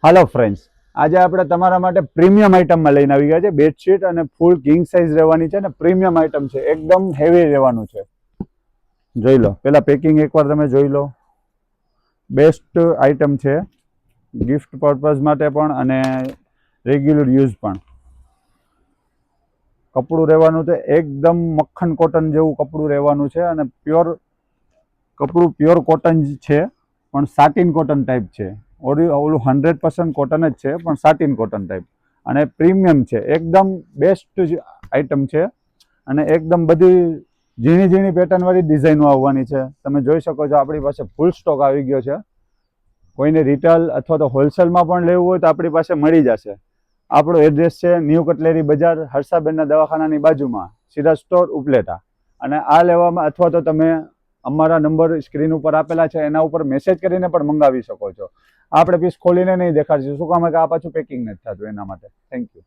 હાલો friends, આજે આપણે તમારા માટે પ્રીમિયમ આઇટમમાં લઈને આવી ગયા છે. બેડશીટ અને ફૂલ કિંગ સાઇઝ રહેવાની છે ને પ્રીમિયમ આઇટમ છે, એકદમ હેવી રહેવાનું છે. જોઈ લો, પેલા પેકિંગ એકવાર તમે જોઈ લો. બેસ્ટ આઇટમ છે, ગિફ્ટ પર્પઝ માટે પણ અને રેગ્યુલર યુઝ પણ. કપડું રહેવાનું છે એકદમ મક્ખન કોટન જેવું કપડું રહેવાનું છે અને કપડું પ્યોર કોટન છે, પણ સાટિન કોટન ટાઈપ છે. ઓલું 100% કોટન જ છે, પણ સાટિન કોટન ટાઈપ અને પ્રીમિયમ છે. એકદમ બેસ્ટ આઇટમ છે અને એકદમ બધી ઝીણી ઝીણી પેટર્નવાળી ડિઝાઇનો આવવાની છે. તમે જોઈ શકો છો આપણી પાસે ફૂલ સ્ટોક આવી ગયો છે. કોઈને રિટેલ અથવા તો હોલસેલમાં પણ લેવું હોય તો આપણી પાસે મળી જશે. આપણો એડ્રેસ છે ન્યૂ કટલેરી બજાર, હર્ષાબેનના દવાખાનાની બાજુમાં, સિરાજ સ્ટોર, ઉપલેટા. અને આ લેવામાં અથવા તો તમે અમારા નંબર સ્ક્રીન ઉપર આપેલા છે એના ઉપર મેસેજ કરીને પણ મંગાવી શકો છો. આપણે પીસ ખોલીને નહીં દેખાડશું, શું કામ કે આ પાછું પેકિંગ નથી થતું એના માટે. Thank you.